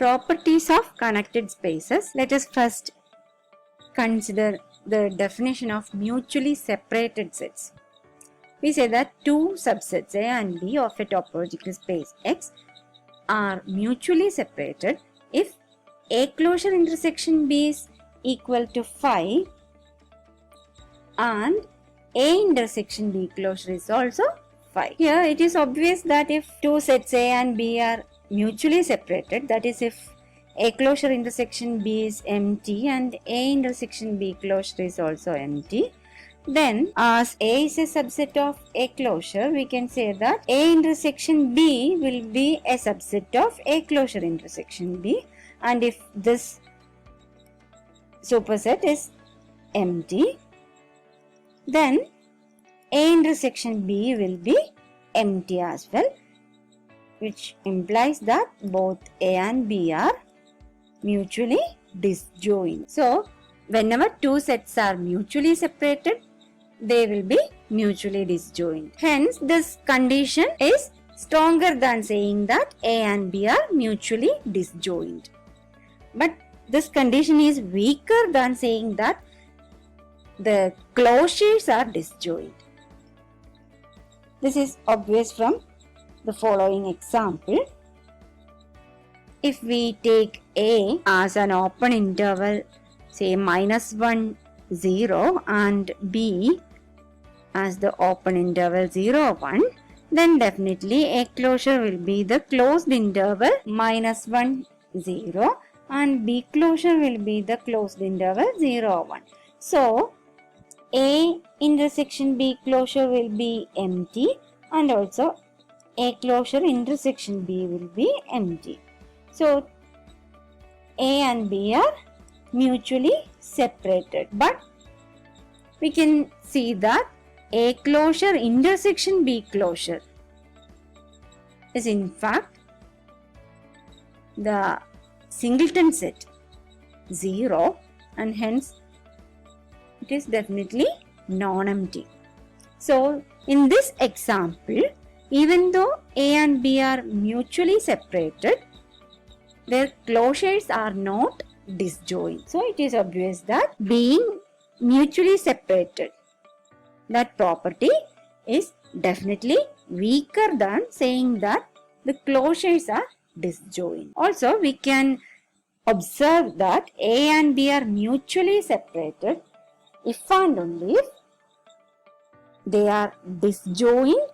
Properties of connected spaces. Let us first consider the definition of mutually separated sets. We say that two subsets A and B of a topological space X are mutually separated if A closure intersection B is equal to phi and A intersection B closure is also phi. Here it is obvious that if two sets A and B are mutually separated, that is if A closure intersection B is empty and A intersection B closure is also empty, then as A is a subset of A closure, we can say that A intersection B will be a subset of A closure intersection B, and if this superset is empty, then A intersection B will be empty as well, which implies that both A and B are mutually disjoint. So, whenever two sets are mutually separated, they will be mutually disjoint. Hence, this condition is stronger than saying that A and B are mutually disjoint. But this condition is weaker than saying that the closures are disjoint. This is obvious from the following example. If we take A as an open interval, say -1, 0 and B as the open interval 0, 1, then definitely A closure will be the closed interval -1, 0 and B closure will be the closed interval 0, 1. So, A intersection B closure will be empty and also A closure intersection B will be empty. So, A and B are mutually separated, but we can see that A closure intersection B closure is in fact the singleton set 0, and hence it is definitely non-empty. So, in this example, even though A and B are mutually separated, their closures are not disjoint. So, it is obvious that being mutually separated, that property is definitely weaker than saying that the closures are disjoint. Also, we can observe that A and B are mutually separated if and only if they are disjoint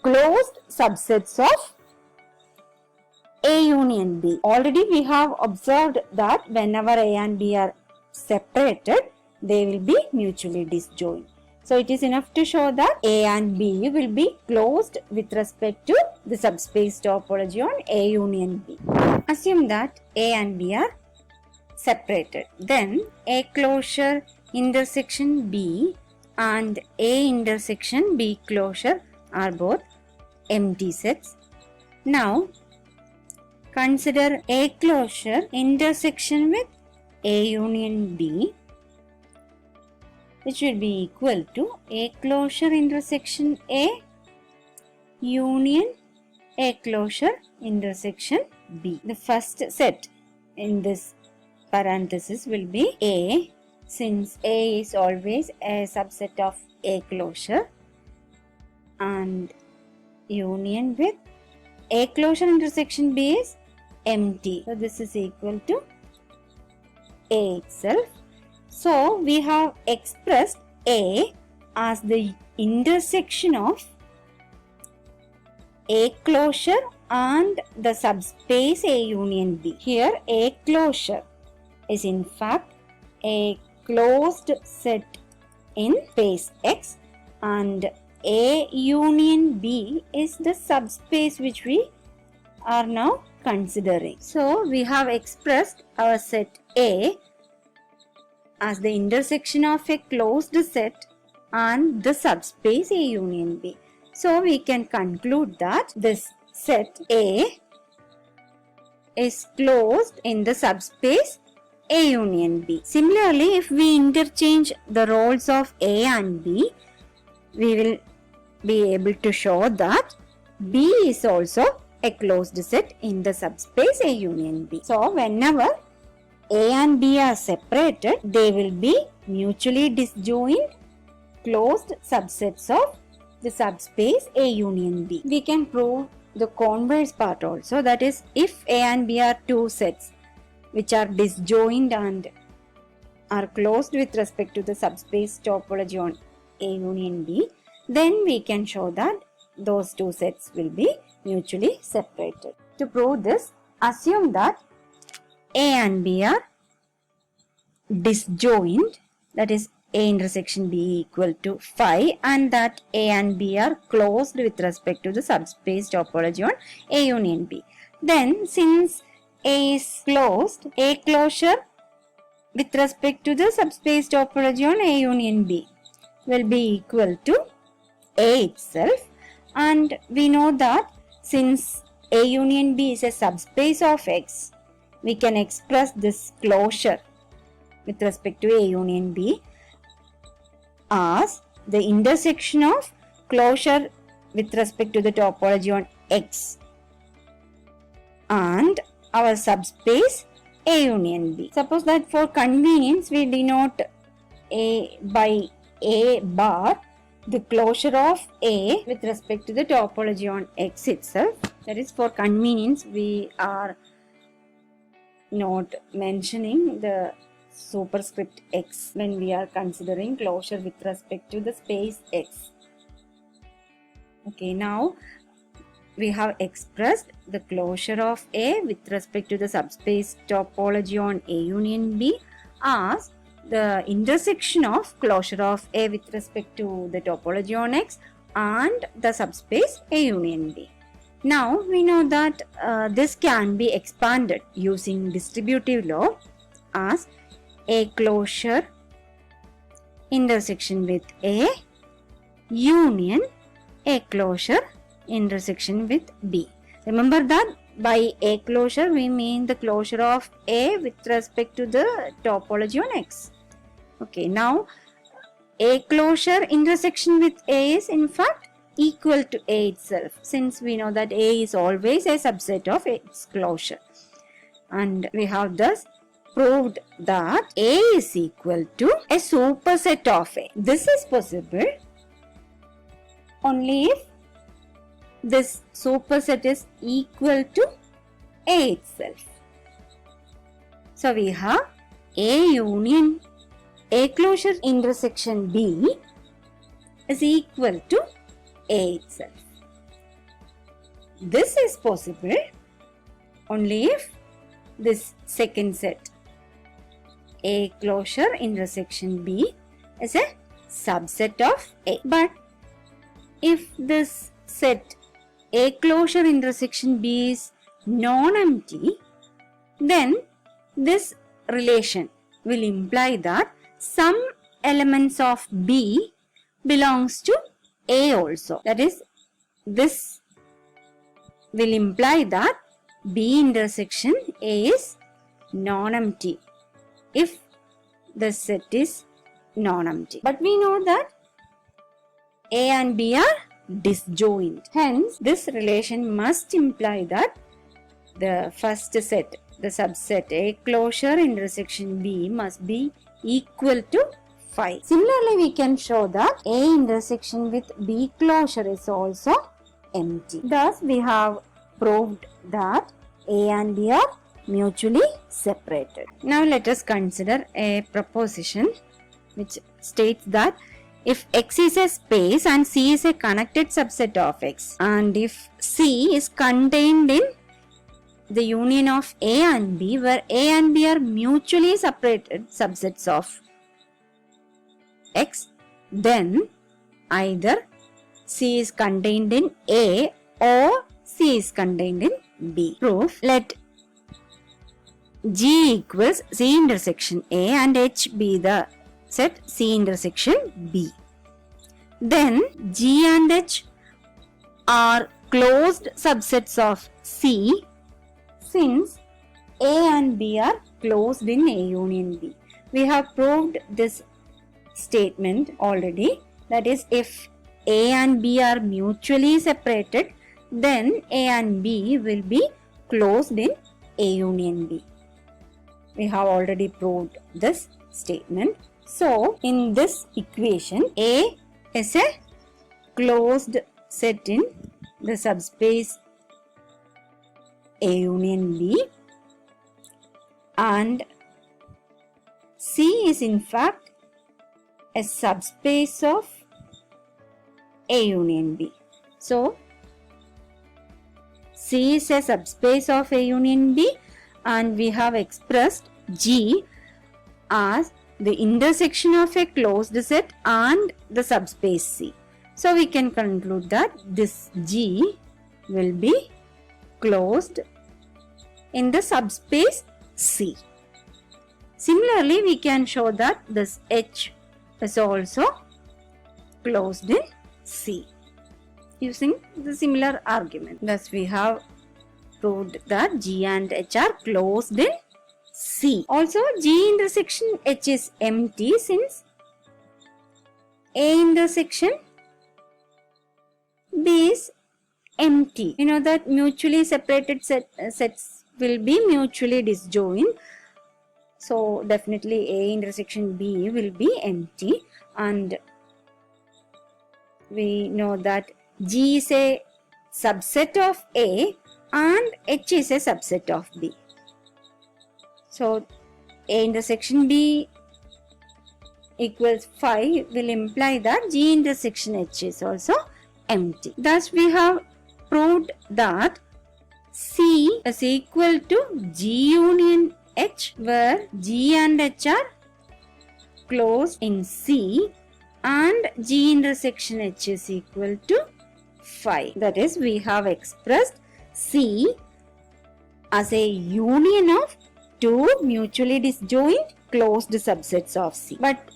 closed subsets of A union B. Already we have observed that whenever A and B are separated, they will be mutually disjoint. So, it is enough to show that A and B will be closed with respect to the subspace topology on A union B. Assume that A and B are separated. Then A closure intersection B and A intersection B closure are both empty sets. Now, consider A closure intersection with A union B, which will be equal to A closure intersection A union A closure intersection B. The first set in this parenthesis will be A, since A is always a subset of A closure, and union with A closure intersection B is empty. So, this is equal to A itself. So, we have expressed A as the intersection of A closure and the subspace A union B. Here, A closure is in fact a closed set in space X, and A union B is the subspace which we are now considering. So, we have expressed our set A as the intersection of a closed set and the subspace A union B. So, we can conclude that this set A is closed in the subspace A union B. Similarly, if we interchange the roles of A and B, we will be able to show that B is also a closed set in the subspace A union B. So whenever A and B are separated, they will be mutually disjoint closed subsets of the subspace A union B. We can prove the converse part also, that is, if A and B are two sets which are disjoint and are closed with respect to the subspace topology on A union B, then we can show that those two sets will be mutually separated. To prove this, assume that A and B are disjoint, that is A intersection B equal to phi, and that A and B are closed with respect to the subspace topology on A union B. Then since A is closed, A closure with respect to the subspace topology on A union B will be equal to A itself, and we know that since A union B is a subspace of X, we can express this closure with respect to A union B as the intersection of closure with respect to the topology on X and our subspace A union B. Suppose that for convenience we denote A by A bar, the closure of A with respect to the topology on X itself. That is, for convenience we are not mentioning the superscript X when we are considering closure with respect to the space X. Okay, now we have expressed the closure of A with respect to the subspace topology on A union B as the intersection of closure of A with respect to the topology on X and the subspace A union B. Now we know that this can be expanded using distributive law as A closure intersection with A union A closure intersection with B. Remember that by A closure we mean the closure of A with respect to the topology on X. Okay, now A closure intersection with A is in fact equal to A itself, since we know that A is always a subset of its closure, and we have thus proved that A is equal to a superset of A. This is possible only if this superset is equal to A itself. So we have A union A closure intersection B is equal to A itself. This is possible only if this second set A closure intersection B is a subset of A. But if this set A closure intersection B is non-empty, then this relation will imply that some elements of B belongs to A also. That is, this will imply that B intersection A is non-empty if the set is non-empty. But we know that A and B are disjoint. Hence, this relation must imply that the first set, the subset A closure intersection B, must be equal to phi. Similarly, we can show that A intersection with B closure is also empty. Thus, we have proved that A and B are mutually separated. Now, let us consider a proposition which states that if X is a space and C is a connected subset of X, and if C is contained in the union of A and B, where A and B are mutually separated subsets of X, then either C is contained in A or C is contained in B. Proof: let G equals C intersection A and H be the set C intersection B. Then G and H are closed subsets of C, since A and B are closed in A union B. We have proved this statement already. That is, if A and B are mutually separated, then A and B will be closed in A union B. We have already proved this statement. So, in this equation, A is a closed set in the subspace A union B, and C is in fact a subspace of A union B. So, C is a subspace of A union B, and we have expressed G as the intersection of a closed set and the subspace C. So, we can conclude that this G will be closed in the subspace C. Similarly, we can show that this H is also closed in C using the similar argument. Thus, we have proved that G and H are closed in C. Also, G intersection H is empty since A intersection B is empty. You know that mutually separated sets will be mutually disjoint. So, definitely A intersection B will be empty, and we know that G is a subset of A and H is a subset of B. So, A intersection B equals 5 will imply that G intersection H is also empty. Thus, we have proved that C is equal to G union H, where G and H are closed in C and G intersection H is equal to 5. That is, we have expressed C as a union of two mutually disjoint closed subsets of C. But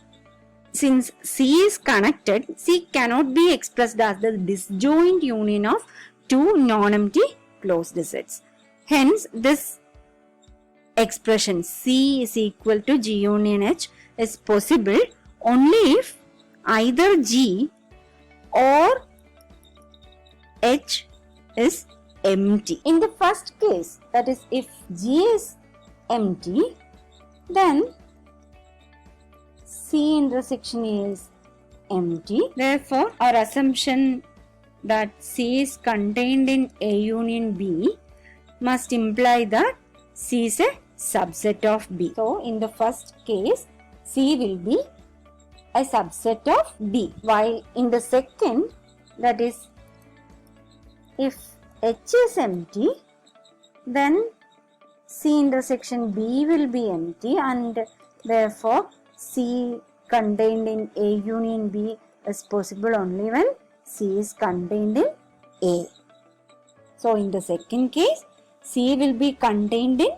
since C is connected, C cannot be expressed as the disjoint union of two non-empty closed sets. Hence, this expression C is equal to G union H is possible only if either G or H is empty. In the first case, that is, if G is empty, then C intersection is empty. Therefore, our assumption that C is contained in A union B must imply that C is a subset of B. So, in the first case, C will be a subset of B, while in the second, that is, if H is empty, then C intersection B will be empty, and therefore C contained in A union B is possible only when C is contained in A. So, in the second case, C will be contained in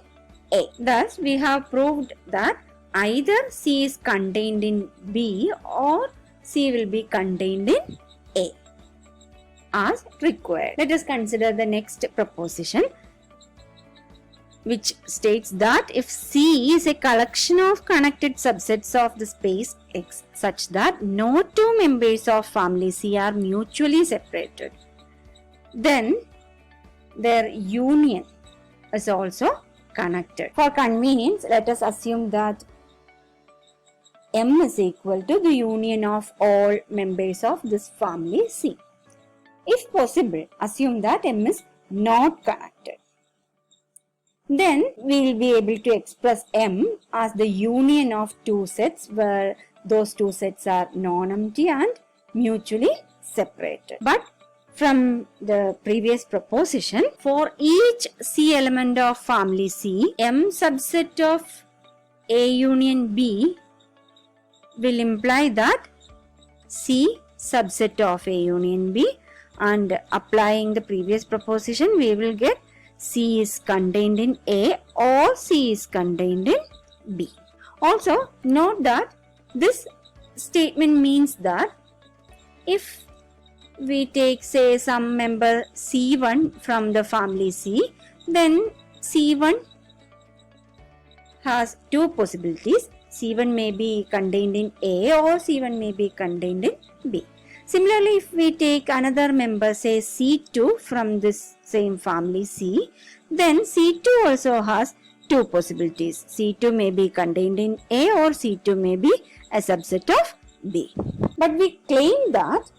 A. Thus, we have proved that either C is contained in B or C will be contained in A as required. Let us consider the next proposition, which states that if C is a collection of connected subsets of the space X such that no two members of family C are mutually separated, then their union is also connected. For convenience, let us assume that M is equal to the union of all members of this family C. If possible, assume that M is not connected. Then we will be able to express M as the union of two sets where those two sets are non-empty and mutually separated. But from the previous proposition, for each C element of family C, M subset of A union B will imply that C subset of A union B, and applying the previous proposition, we will get C is contained in A or C is contained in B. Also, note that this statement means that if we take, say, some member C1 from the family C, then C1 has two possibilities. C1 may be contained in A or C1 may be contained in B. Similarly, if we take another member, say C2 from this same family C, then C2 also has two possibilities. C2 may be contained in A or C2 may be a subset of B. But we claim that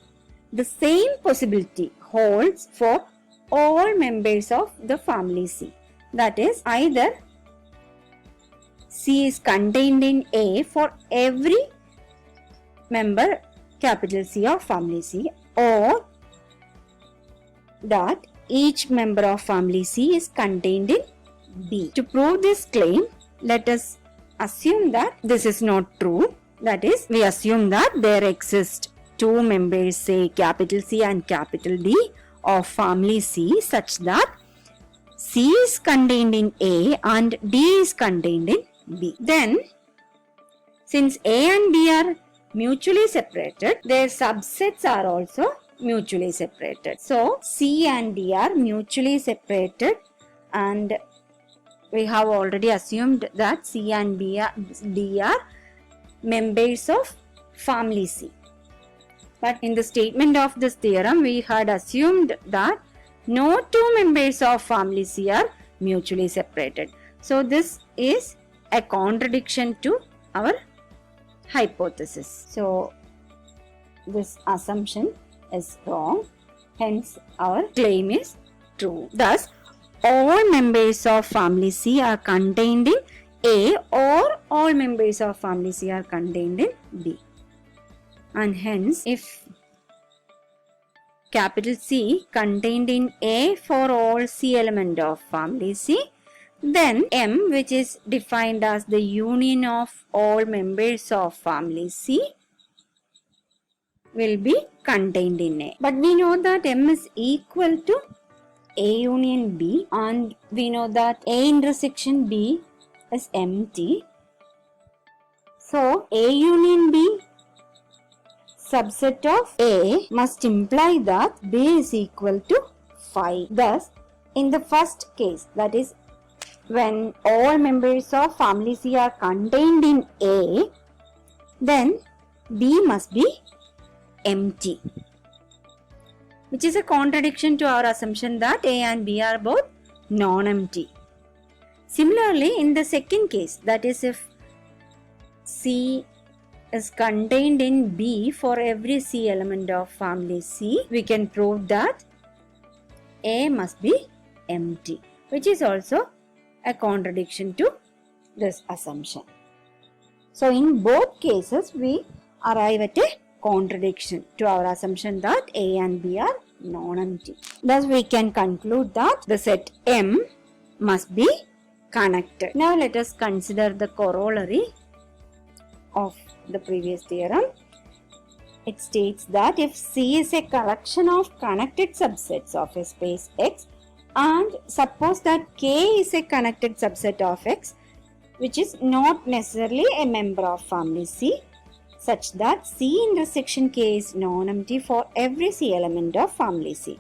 the same possibility holds for all members of the family C. That is, either C is contained in A for every member capital C of family C, or that each member of family C is contained in B. To prove this claim, let us assume that this is not true. That is, we assume that there exist two members, say capital C and capital D of family C, such that C is contained in A and D is contained in B. Then, since A and B are mutually separated, their subsets are also mutually separated. So, C and D are mutually separated, and we have already assumed that C and D are members of family C. But in the statement of this theorem, we had assumed that no two members of family C are mutually separated. So, this is a contradiction to our hypothesis. So, this assumption is wrong. Hence, our claim is true. Thus, all members of family C are contained in A, or all members of family C are contained in B. And hence, if capital C contained in A for all C element of family C, then M, which is defined as the union of all members of family C, will be contained in A. But we know that M is equal to A union B, and we know that A intersection B is empty. So, A union B subset of A must imply that B is equal to 5. Thus, in the first case, that is, when all members of family C are contained in A, then B must be empty, which is a contradiction to our assumption that A and B are both non-empty. Similarly, in the second case, that is, if C is contained in B for every C element of family C, we can prove that A must be empty, which is also a contradiction to this assumption. So, in both cases, we arrive at a contradiction to our assumption that A and B are non-empty. Thus, we can conclude that the set M must be connected. Now, let us consider the corollary of the previous theorem. It states that if C is a collection of connected subsets of a space X, and suppose that K is a connected subset of X, which is not necessarily a member of family C, such that C intersection K is non-empty for every C element of family C.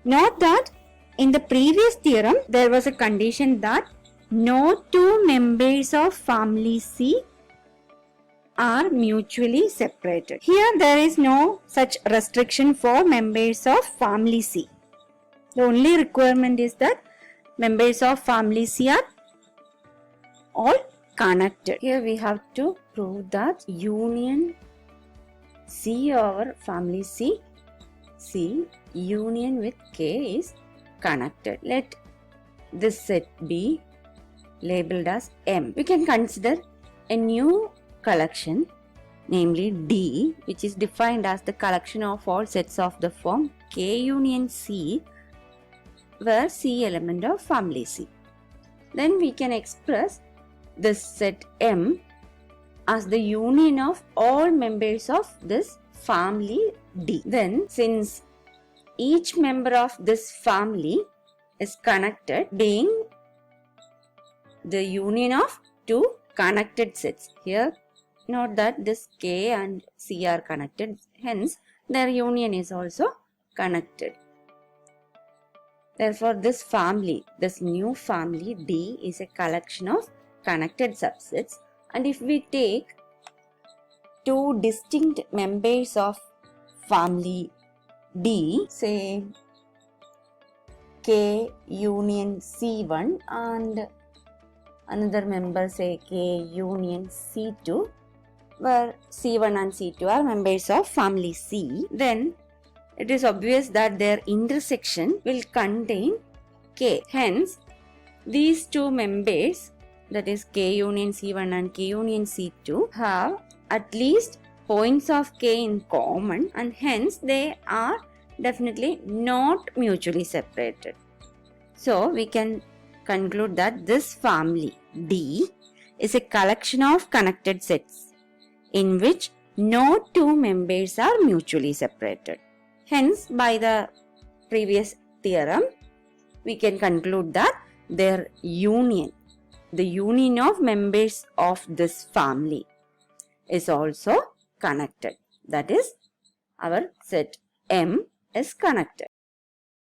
Note that in the previous theorem, there was a condition that no two members of family C are mutually separated. Here, there is no such restriction for members of family C. The only requirement is that members of family C are all connected. Here we have to prove that union C over family C union with K is connected. Let this set be labeled as M. We can consider a new collection, namely D, which is defined as the collection of all sets of the form K union C, where C element of family C. Then we can express this set M as the union of all members of this family D. Then, since each member of this family is connected, being the union of two connected sets. Here, note that this K and C are connected, hence their union is also connected. Therefore, this family, this new family D is a collection of connected subsets, and if we take two distinct members of family D, say K union C1 and another member say K union C2, where C1 and C2 are members of family C, then it is obvious that their intersection will contain K. Hence, these two members, that is K union C1 and K union C2, have at least points of K in common, and hence they are definitely not mutually separated. So we can conclude that this family D is a collection of connected sets in which no two members are mutually separated. Hence, by the previous theorem, we can conclude that their union, the union of members of this family, is also connected. That is, our set M is connected.